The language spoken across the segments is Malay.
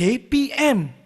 KPM.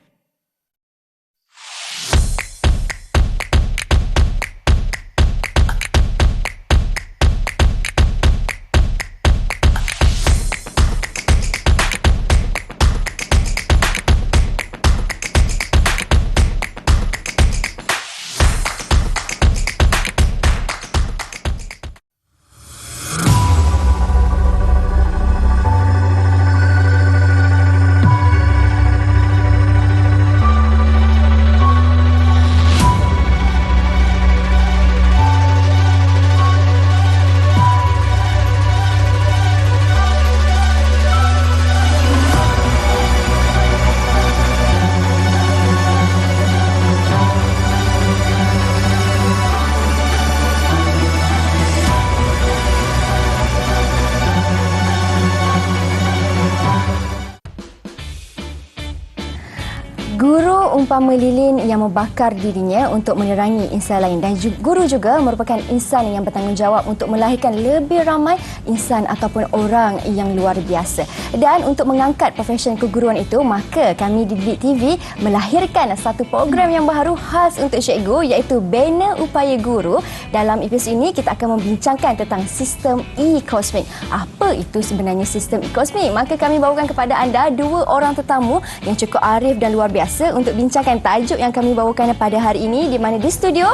Guru umpama lilin yang membakar dirinya untuk menerangi insan lain, dan guru juga merupakan insan yang bertanggungjawab untuk melahirkan lebih ramai insan ataupun orang yang luar biasa. Dan untuk mengangkat profesion keguruan itu, maka kami di Didik TV melahirkan satu program yang baru khas untuk cikgu, iaitu Banner Upaya Guru. Dalam episod ini kita akan membincangkan tentang sistem e-cosmic. Apa itu sebenarnya sistem e-cosmic? Maka kami bawakan kepada anda dua orang tetamu yang cukup arif dan luar biasa untuk bincangkan tajuk yang kami bawakan pada hari ini, di mana di studio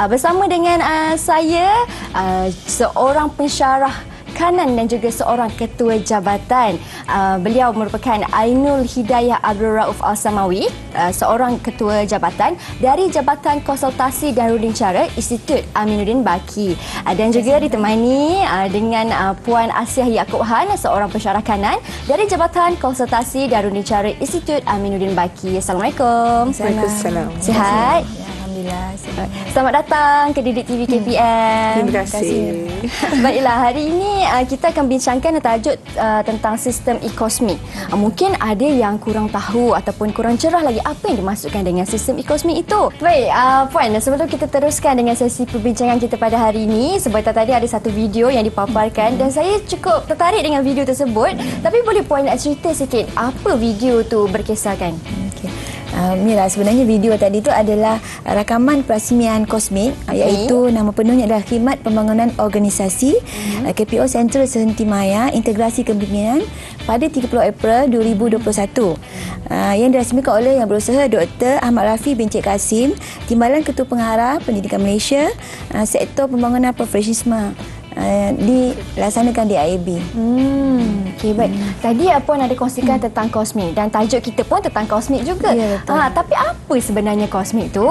bersama dengan saya seorang pensyarah kanan dan juga seorang ketua jabatan. Beliau merupakan Ainul Hidayah Abdul Rauf Al-Samawi, seorang ketua jabatan dari Jabatan Konsultasi dan Runding Cara Institut Aminuddin Baki. Dan juga ditemani dengan Puan Asiah Yaakob Han, seorang pensyarah kanan dari Jabatan Konsultasi dan Runding Cara Institut Aminuddin Baki. Assalamualaikum. Waalaikumsalam. Sihat? Alhamdulillah. Selamat datang ke Didik TV KPM. Terima kasih. Baiklah, hari ini kita akan bincangkan tajuk tentang sistem e-cosmic. Mungkin ada yang kurang tahu ataupun kurang cerah lagi apa yang dimaksudkan dengan sistem e-cosmic itu. Baik, Puan, sebelum kita teruskan dengan sesi perbincangan kita pada hari ini, sebentar tadi ada satu video yang dipaparkan dan saya cukup tertarik dengan video tersebut. Tapi boleh Puan nak cerita sikit apa video tu berkisarkan? Mira, sebenarnya video tadi itu adalah rakaman perasmian kosmik, iaitu nama penuhnya adalah Khidmat Pembangunan Organisasi KPO Sentral Sehenti Maya Integrasi Kepimpinan pada 30 April 2021 yang dirasmikan oleh Yang Berusaha Dr. Ahmad Rafi bin Cik Kasim, Timbalan Ketua Pengarah Pendidikan Malaysia, Sektor Pembangunan Profesionalisme, dilaksanakan di IAB. Okey, baik. Tadi Puan ada kongsikan tentang kosmik dan tajuk kita pun tentang kosmik juga. Ya, betul. Tapi apa sebenarnya kosmik tu,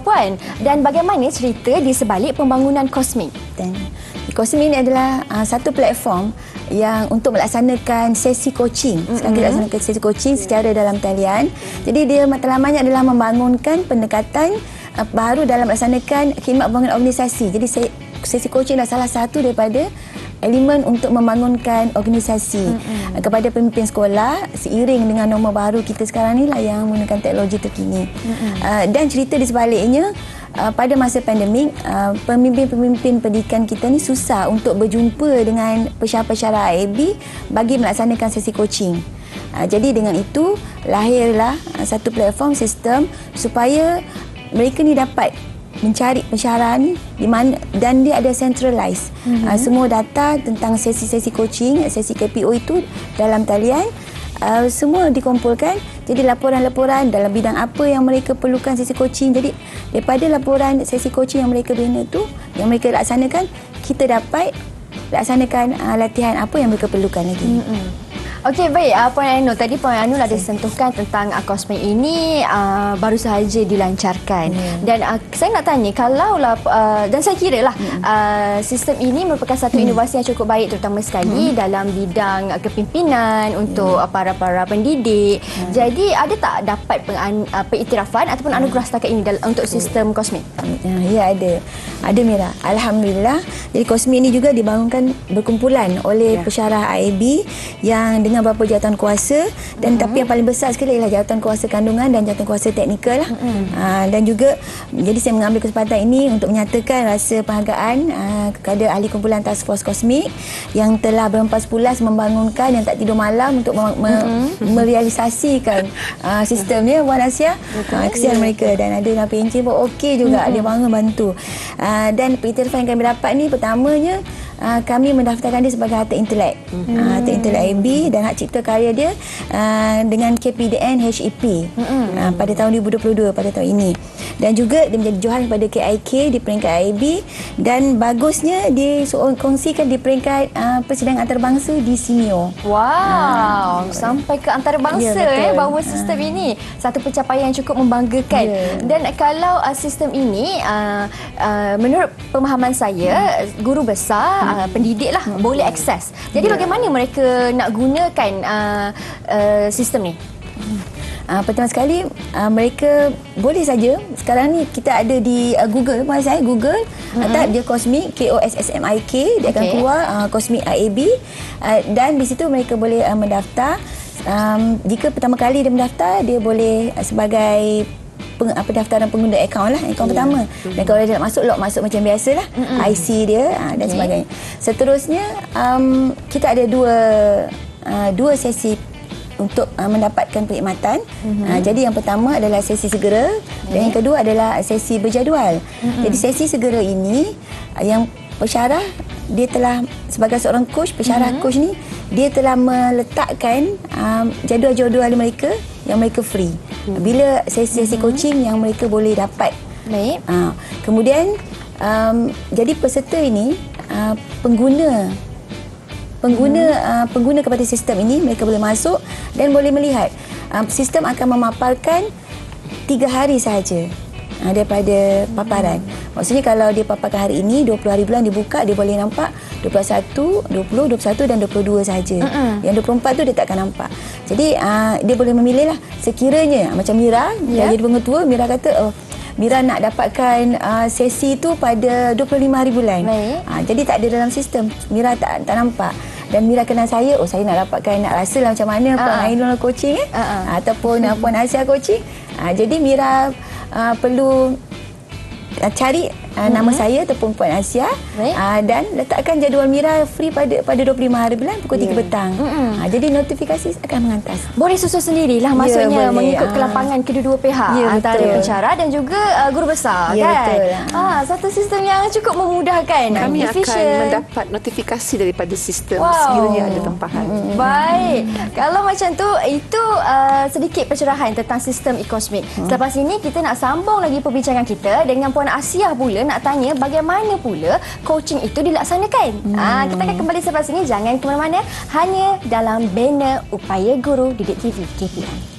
Puan? Dan bagaimana cerita di sebalik pembangunan kosmik? Dan kosmik ini adalah satu platform yang untuk melaksanakan sesi coaching. Sekarang kita laksanakan sesi coaching secara dalam talian. Jadi dia matlamannya adalah membangunkan pendekatan baru dalam melaksanakan khidmat pembangunan organisasi. Jadi sesi coaching adalah salah satu daripada elemen untuk membangunkan organisasi kepada pemimpin sekolah seiring dengan norma baru kita sekarang ni lah yang menggunakan teknologi terkini. Dan cerita di sebaliknya, pada masa pandemik, pemimpin-pemimpin pendidikan kita ni susah untuk berjumpa dengan pensyarah-pensyarah IAB bagi melaksanakan sesi coaching. Jadi dengan itu lahirlah satu platform sistem supaya mereka ni dapat mencari pensyarah ni di mana, dan dia ada centralized. Semua data tentang sesi-sesi coaching, sesi KPO itu dalam talian semua dikumpulkan. Jadi laporan-laporan dalam bidang apa yang mereka perlukan sesi coaching. Jadi daripada laporan sesi coaching yang mereka bina tu, yang mereka laksanakan, kita dapat laksanakan latihan apa yang mereka perlukan lagi. Okey, baik. Puan Ainul, tadi Puan Ainul ada sentuhkan tentang kosmik ini baru sahaja dilancarkan. Dan saya nak tanya, kalaulah dan saya kira lah sistem ini merupakan satu inovasi yang cukup baik, terutama sekali dalam bidang kepimpinan untuk para pendidik. Jadi ada tak dapat pengiktirafan ataupun anugerah setakat ini untuk sistem kosmik? Ya, ada. Ada, Mira. Alhamdulillah. Jadi kosmik ini juga dibangunkan berkumpulan oleh pensyarah IAB yang dengan dengan beberapa jawatan kuasa dan tapi yang paling besar sekali ialah jawatan kuasa kandungan dan jawatan kuasa teknikal lah. Dan juga jadi saya mengambil kesempatan ini untuk menyatakan rasa penghargaan kepada ahli kumpulan Task Force Kosmik yang telah berempas pulas membangunkan yang tak tidur malam untuk merealisasikan sistemnya Puan Asia. Kesian mereka dan ada Napi Encik pun okey juga, dia bangun bantu. Dan pengiktirafan yang kami dapat ni pertamanya kami mendaftarkan dia sebagai harta intelek. Harta intelek AB dan hak cipta karya dia dengan KPDN HEP pada tahun 2022, pada tahun ini. Dan juga dia menjadi johan kepada KIK di peringkat AB dan bagusnya dikongsikan di peringkat persidangan antarabangsa di SIMIO. Wow, sampai ke antarabangsa bahawa sistem ini satu pencapaian yang cukup membanggakan. Dan kalau sistem ini menurut pemahaman saya, guru besar, pendidik lah boleh akses. Jadi bagaimana mereka nak gunakan sistem ni? Pertama sekali mereka boleh saja, sekarang ni kita ada di Google, Puan saya Google type dia Kosmik, KOSSMIK, dia akan keluar Kosmik IAB, dan di situ mereka boleh mendaftar. Jika pertama kali dia mendaftar, dia boleh sebagai pendaftaran pengguna akaun lah, akaun pertama. Dan kalau dia nak masuk, log masuk macam biasa lah, IC dia dan sebagainya. Seterusnya kita ada dua sesi untuk mendapatkan perkhidmatan. Jadi yang pertama adalah sesi segera dan yang kedua adalah sesi berjadual. Jadi sesi segera ini yang pensyarah dia telah sebagai seorang coach, pensyarah coach ni dia telah meletakkan jadual-jadual mereka yang mereka free. Bila sesi-sesi coaching yang mereka boleh dapat. Baik. Kemudian jadi peserta ini pengguna kepada sistem ini, mereka boleh masuk dan boleh melihat sistem akan memaparkan 3 hari sahaja daripada paparan. Maksudnya kalau dia paparkan hari ini, 20 hari bulan dibuka, dia boleh nampak 21, 20, 21 dan 22 sahaja. Yang 24 tu dia tak akan nampak. Jadi dia boleh memilih lah. Sekiranya macam Mira, dah jadi pengetua, Mira kata Mira nak dapatkan sesi tu pada 25 hari bulan. Jadi tak ada dalam sistem. Mira tak nampak. Dan Mira kenal saya, saya nak dapatkan, nak rasa lah macam mana Puan Ainul coaching ataupun Puan Asia coaching. Jadi Mira perlu cari nama saya ataupun Puan Asia dan letakkan jadual Mira free pada 25 hari bulan pukul 3 petang. Jadi notifikasi akan mengantas. Boleh susun sendirilah, maksudnya mengikut kelapangan kedua-dua pihak, antara pensyarah dan juga guru besar, kan? Betul. Satu sistem yang cukup memudahkan. Kami efisien. akan mendapat notifikasi daripada sistem sekiranya ada tempahan. Baik. Kalau macam tu, itu sedikit pencerahan tentang sistem e-Kosmik. Selepas ini kita nak sambung lagi perbincangan kita dengan Puan Asia pula, nak tanya bagaimana pula coaching itu dilaksanakan. Kita akan kembali selepas ini, jangan ke mana-mana, hanya dalam Bina Upaya Guru Didik TV KPM.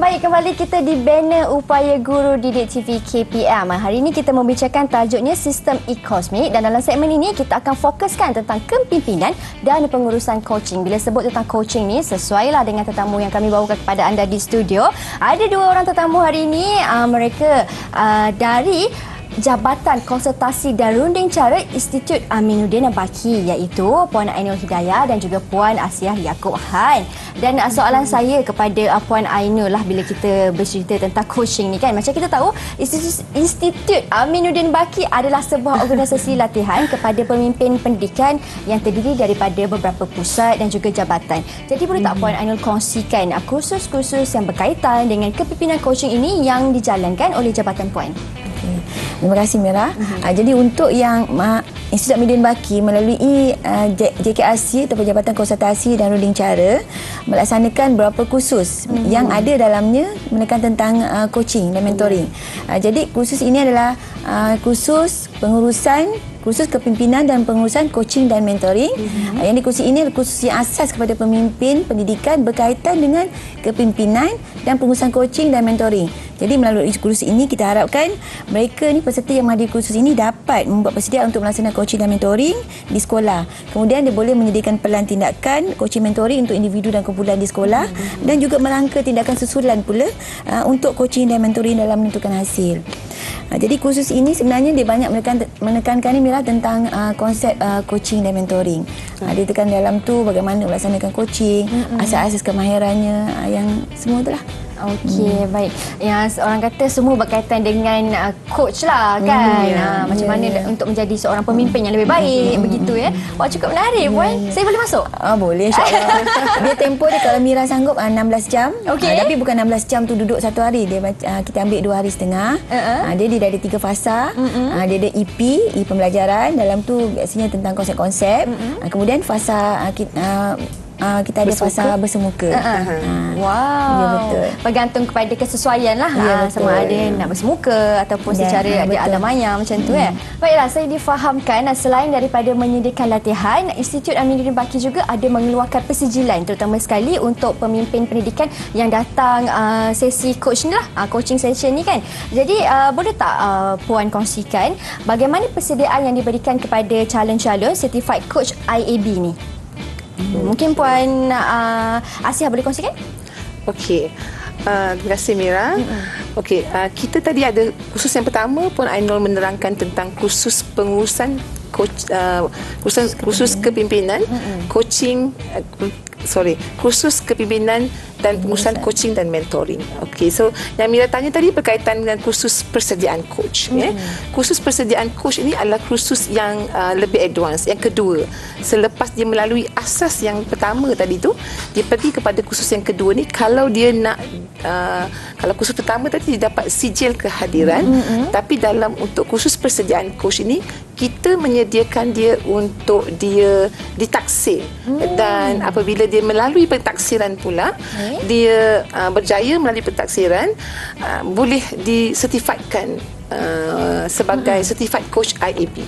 Baik, kembali kita di banner Upaya Guru Didik TV KPM. Hari ini kita membicarakan tajuknya Sistem e-Kosmik dan dalam segmen ini kita akan fokuskan tentang kepimpinan dan pengurusan coaching. Bila sebut tentang coaching ni, sesuailah dengan tetamu yang kami bawakan kepada anda di studio. Ada 2 orang tetamu hari ini, mereka dari Jabatan Konsultasi dan Runding Cara Institut Aminuddin Baki, iaitu Puan Ainul Hidayah dan juga Puan Asiah Yaakob Han. Dan soalan saya kepada Puan Ainul lah, bila kita bercerita tentang coaching ni kan, macam kita tahu Institut Aminuddin Baki adalah sebuah organisasi latihan kepada pemimpin pendidikan yang terdiri daripada beberapa pusat dan juga jabatan. Jadi boleh tak Puan Ainul kongsikan kursus-kursus yang berkaitan dengan kepimpinan coaching ini yang dijalankan oleh jabatan Puan? Terima kasih Mira. Jadi untuk yang Institut Aminuddin Baki melalui JKRC atau Jabatan Konsultasi dan Runding Cara melaksanakan beberapa kursus yang ada dalamnya menekan tentang coaching dan mentoring. Jadi kursus ini adalah kursus pengurusan kursus kepimpinan dan pengurusan coaching dan mentoring. Yang di kursus ini adalah kursus yang asas kepada pemimpin pendidikan berkaitan dengan kepimpinan dan pengurusan coaching dan mentoring. Jadi melalui kursus ini kita harapkan mereka ni peserta yang menghadiri kursus ini dapat membuat persediaan untuk melaksanakan coaching dan mentoring di sekolah. Kemudian dia boleh menyediakan pelan tindakan coaching mentoring untuk individu dan kumpulan di sekolah dan juga merangka tindakan susulan pula untuk coaching dan mentoring dalam menentukan hasil. Jadi kursus ini sebenarnya dia banyak menekankan ni Mira tentang konsep coaching dan mentoring. Dia tekan dalam tu bagaimana melaksanakan coaching, asas-asas kemahirannya, yang semua itulah. Okey, baik. Yang orang kata semua berkaitan dengan coach lah kan. Macam mana untuk menjadi seorang pemimpin yang lebih baik begitu ya. Wah, cukup menarik Puan. Saya boleh masuk? Boleh insya-Allah. Dia tempoh dia kalau Mira sanggup 16 jam. Okey. Tapi bukan 16 jam tu duduk satu hari. Dia kita ambil 2 hari setengah. Dia ada 3 fasa. Dia ada EP pembelajaran. Dalam tu biasanya tentang konsep-konsep. Kemudian fasa kita ada fasa bersemuka. Wow. Ya, betul. Bergantung kepada kesesuaian lah. Ya, Sama ada nak bersemuka ataupun secara di alam maya macam tu Baiklah, saya difahamkan selain daripada menyediakan latihan, Institut Aminuddin Baki juga ada mengeluarkan persijilan terutama sekali untuk pemimpin pendidikan yang datang sesi coach ni lah, coaching session ni kan. Jadi boleh tak Puan kongsikan bagaimana persediaan yang diberikan kepada calon-calon certified coach IAB ni? Mungkin Puan Asiah boleh kongsikan? Okey. Terima kasih Mira. Okey, kita tadi ada kursus yang pertama pun Ainul menerangkan tentang kursus pengurusan kursus kepimpinan, coaching kursus kepimpinan dan pengurusan coaching dan mentoring. Okey, so yang Mira tanya tadi berkaitan dengan kursus persediaan coach. Kursus persediaan coach ini adalah kursus yang lebih advance, yang kedua. Selepas dia melalui asas yang pertama tadi tu, dia pergi kepada kursus yang kedua ni. Kalau dia nak kalau kursus pertama tadi dia dapat sijil kehadiran, tapi untuk kursus persediaan coach ini kita menyediakan dia untuk dia ditaksir, dan apabila dia melalui pentaksiran pula, dia berjaya melalui pentaksiran, boleh disertifikatkan sebagai certified coach IAB.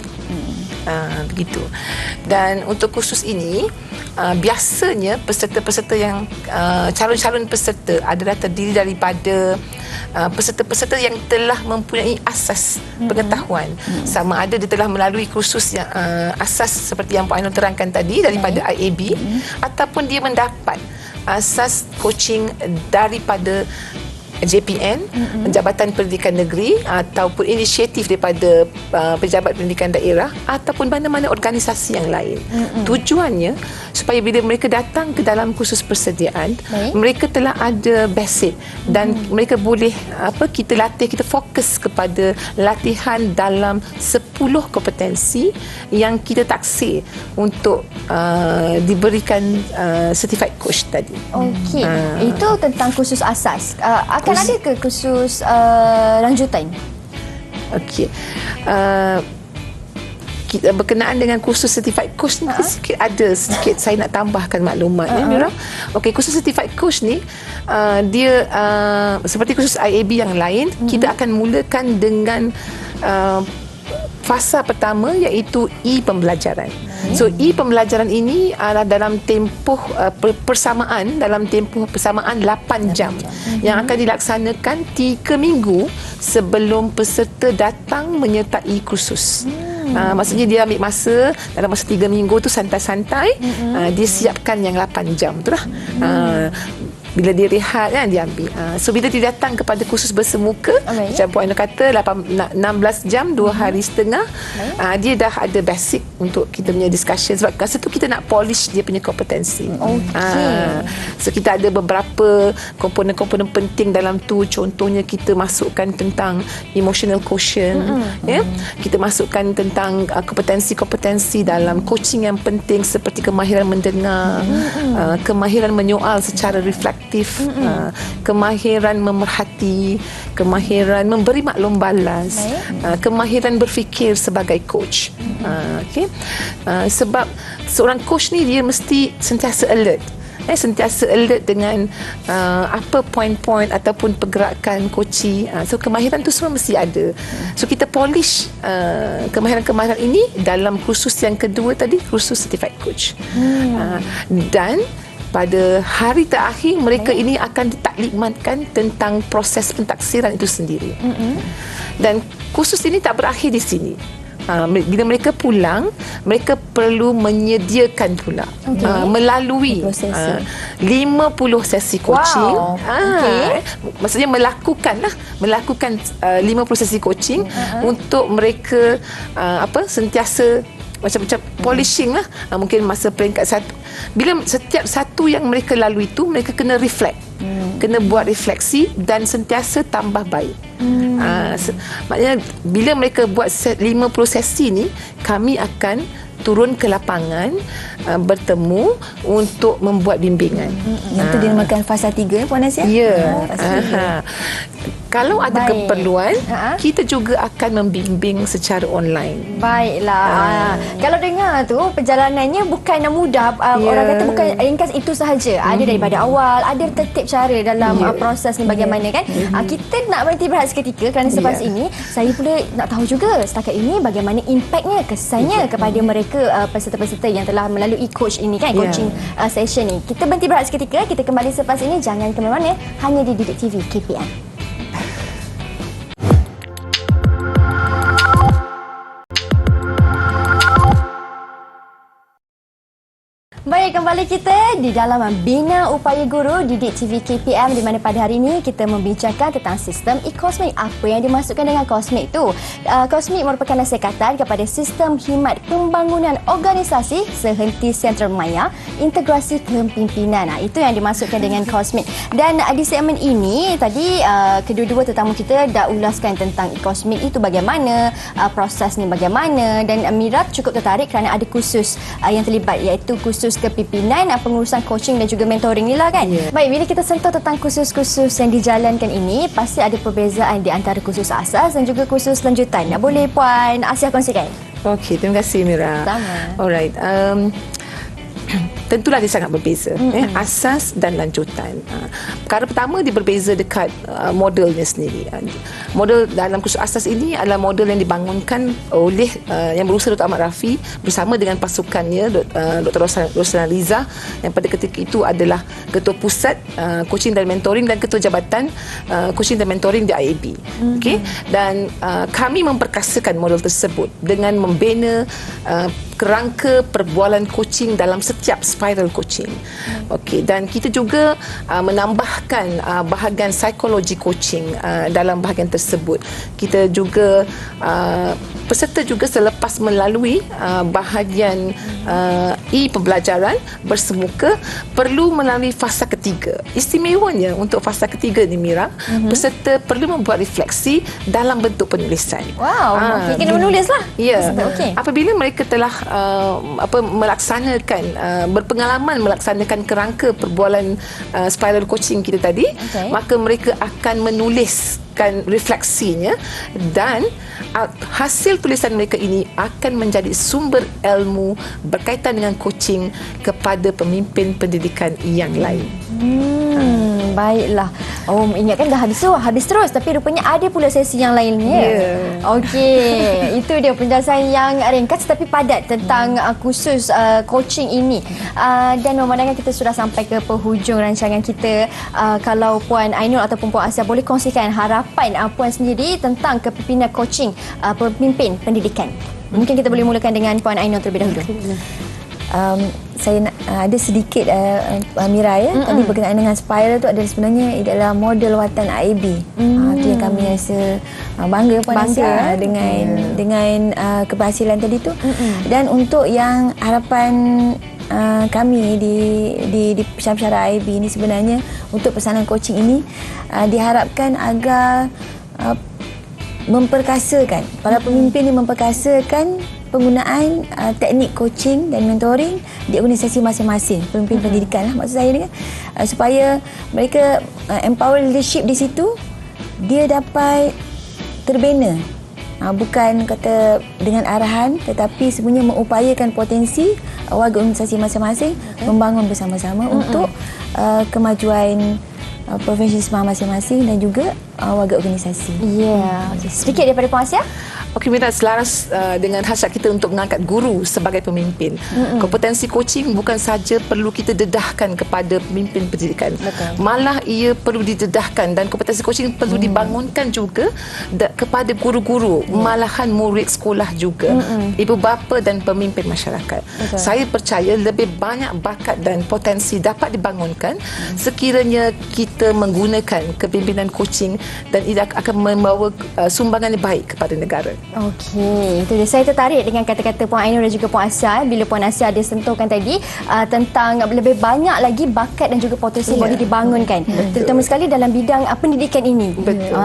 Begitu. Dan untuk kursus ini biasanya peserta-peserta yang calon-calon peserta adalah terdiri daripada peserta-peserta yang telah mempunyai asas pengetahuan, sama ada dia telah melalui kursus yang asas seperti yang Pak Ainul terangkan tadi daripada IAB, ataupun dia mendapat asas coaching daripada JPN, Jabatan Pendidikan Negeri, ataupun inisiatif daripada Pejabat Pendidikan Daerah, ataupun mana-mana organisasi yang lain. Tujuannya supaya bila mereka datang ke dalam kursus persediaan, mereka telah ada basic dan mereka boleh kita latih, kita fokus kepada latihan dalam 10 kompetensi yang kita taksir untuk diberikan certified coach tadi. Okey. Itu tentang kursus asas. Akan ada ke kursus lanjutan? Okey. Kita berkenaan dengan kursus certified coach ni sedikit saya nak tambahkan maklumat Mira. Okey, kursus certified coach ni dia seperti kursus IAB yang lain, kita akan mulakan dengan fasa pertama iaitu pembelajaran. So pembelajaran ini adalah dalam tempoh persamaan 8 jam yang akan dilaksanakan 3 minggu sebelum peserta datang menyertai kursus. Maksudnya dia ambil masa dalam masa 3 minggu tu santai-santai, dia siapkan yang 8 jam tu lah. Bila dia rehat kan dia ambil. So bila dia datang kepada kursus bersemuka, macam Puan Ainul kata 16 jam 2 hari setengah, dia dah ada basic untuk kita punya discussion, sebab masa tu kita nak polish dia punya kompetensi. So kita ada beberapa komponen-komponen penting dalam tu. Contohnya kita masukkan tentang emotional quotient, kita masukkan tentang kompetensi-kompetensi dalam coaching yang penting seperti kemahiran mendengar, kemahiran menyoal secara reflektif, kemahiran memerhati, kemahiran memberi maklum balas, kemahiran berfikir sebagai coach. Sebab seorang coach ni dia mesti sentiasa alert. sentiasa alert dengan apa poin-poin ataupun pergerakan koci. So kemahiran tu semua mesti ada. So kita polish kemahiran-kemahiran ini dalam kursus yang kedua tadi, kursus certified coach. Dan pada hari terakhir mereka ini akan ditaklimatkan tentang proses pentaksiran itu sendiri. Dan kursus ini tak berakhir di sini. Bila mereka pulang, mereka perlu menyediakan pula melalui 50 sesi coaching. Maksudnya melakukan 50 sesi coaching untuk mereka sentiasa macam polishing lah. Mungkin masa peringkat satu, bila setiap satu yang mereka lalui itu, mereka kena reflect, kena buat refleksi dan sentiasa tambah baik. Maknanya bila mereka buat 50 sesi ni, kami akan turun ke lapangan, bertemu untuk membuat bimbingan. Yang tu dinamakan fasa 3, Puan Asia? Ya. Kalau ada keperluan, kita juga akan membimbing secara online. Baiklah. Kalau dengar tu perjalanannya bukan mudah. Orang kata bukan ringkas itu sahaja. Ada daripada awal, ada tertib cara dalam proses ni bagaimana kan. Kita nak berhenti berehat seketika kerana selepas ini saya pula nak tahu juga setakat ini bagaimana impaknya, kesannya kepada mereka peserta-peserta yang telah melalui coach ini kan, coaching session ni. Kita berhenti berehat seketika, kita kembali selepas ini. Jangan ke mana-mana, hanya di Didik TV KPM. Baik, kembali kita di dalam Bina Upaya Guru Didik TV KPM, di mana pada hari ini kita membincangkan tentang sistem e-Cosmic. Apa yang dimaksudkan dengan Cosmic itu? Cosmic merupakan nasikatan kepada sistem khidmat pembangunan organisasi sehenti sentral maya, integrasi kepimpinan. Itu yang dimaksudkan dengan Cosmic. Dan di segmen ini tadi kedua-dua tetamu kita dah ulaskan tentang e-Cosmic itu bagaimana, proses ni bagaimana, dan Mira cukup tertarik kerana ada kursus yang terlibat, iaitu kursus kepimpinan, pengurusan coaching dan juga mentoring ni lah kan. Baik, bila kita sentuh tentang kursus-kursus yang dijalankan ini, pasti ada perbezaan di antara kursus asas dan juga kursus lanjutan. Boleh Puan Asia kongsikan? Okey, terima kasih Mira. Sama. Alright. Tentulah dia sangat berbeza, asas dan lanjutan. Perkara pertama, dia berbeza dekat modelnya sendiri. Model dalam kursus asas ini adalah model yang dibangunkan oleh yang berusaha Dr. Ahmad Rafi bersama dengan pasukannya Dr. Rosana Liza, yang pada ketika itu adalah Ketua Pusat Coaching dan Mentoring dan Ketua Jabatan Coaching dan Mentoring di IAB. Okay? Dan kami memperkasakan model tersebut dengan membina kerangka perbualan coaching dalam setiap spiral coaching. Okey, dan kita juga menambahkan bahagian psikologi coaching dalam bahagian tersebut. Kita juga peserta juga selepas melalui bahagian pembelajaran bersemuka perlu melalui fasa ketiga. Istimewanya untuk fasa ketiga ni Mira, peserta perlu membuat refleksi dalam bentuk penulisan. Wow, kena menulislah. Ya. Okay. Apabila mereka telah melaksanakan berpengalaman melaksanakan kerangka perbualan spiral coaching kita tadi, maka mereka akan menuliskan refleksinya dan hasil tulisan mereka ini akan menjadi sumber ilmu berkaitan dengan coaching kepada pemimpin pendidikan yang lain. Baiklah. Ingatkan dah habis terus, tapi rupanya ada pula sesi yang lainnya. Okey, itu dia penjelasan yang ringkas tapi padat tentang khusus coaching ini. Dan memandangkan kita sudah sampai ke penghujung rancangan kita, kalau Puan Ainul ataupun Puan Asia boleh kongsikan harapan Puan sendiri tentang kepimpinan coaching pemimpin pendidikan. Mungkin kita boleh mulakan dengan Puan Ainul terlebih dahulu. Saya nak, ada sedikit Mira tadi berkenaan dengan spiral tu adalah sebenarnya adalah model watan IAB. Itu yang kami rasa bangga Puan Asia dengan keberhasilan tadi tu. Dan untuk yang harapan kami di pensyarah IAB ini sebenarnya untuk pesanan coaching ini diharapkan agar memperkasakan para pemimpin yang memperkasakan penggunaan teknik coaching dan mentoring di organisasi masing-masing, pemimpin pendidikan lah maksud saya ni kan, supaya mereka empower leadership di situ dia dapat terbina, bukan kata dengan arahan tetapi sebenarnya mengupayakan potensi warga organisasi masing-masing membangun bersama-sama untuk kemajuan profesionalisme masing-masing dan juga warga organisasi. Ya, sedikit daripada Puan Asia. Okey, minat selaras dengan hasrat kita untuk mengangkat guru sebagai pemimpin. Kompetensi coaching bukan saja perlu kita dedahkan kepada pemimpin pendidikan. Betul. Malah ia perlu didedahkan dan kompetensi coaching perlu dibangunkan juga kepada guru-guru, malahan murid sekolah juga, ibu bapa dan pemimpin masyarakat. Betul. Saya percaya lebih banyak bakat dan potensi dapat dibangunkan sekiranya kita menggunakan kepimpinan coaching dan ia akan membawa sumbangan yang baik kepada negara. Okey, itu dia. Saya tertarik dengan kata-kata Puan Ainur dan juga Puan Asia bila Puan Asia ada sentuhkan tadi tentang lebih banyak lagi bakat dan juga potensi boleh dibangunkan. Terutama sekali dalam bidang pendidikan ini. Betul.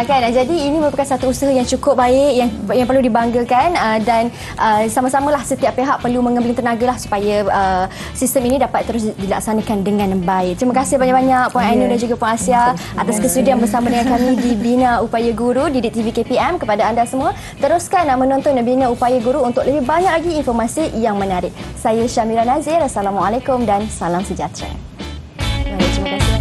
Kan. Jadi ini merupakan satu usaha yang cukup baik yang perlu dibanggakan dan sama-samalah setiap pihak perlu mengambil tenaga lah supaya sistem ini dapat terus dilaksanakan dengan baik. Terima kasih banyak-banyak Puan Ainur dan juga Puan Asia atas kesudian bersama dengan kami di Bina Upaya Guru di TV KPM. Kepada anda semua, teruskan menonton Bina Upaya Guru untuk lebih banyak lagi informasi yang menarik. Saya Syamira Nazir. Assalamualaikum dan salam sejahtera. Baik, terima kasih.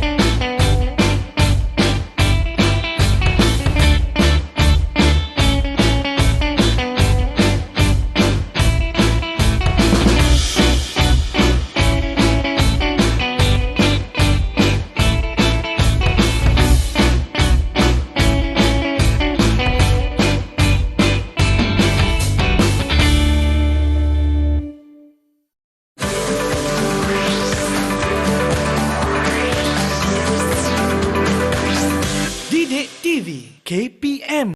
Didik TV KPM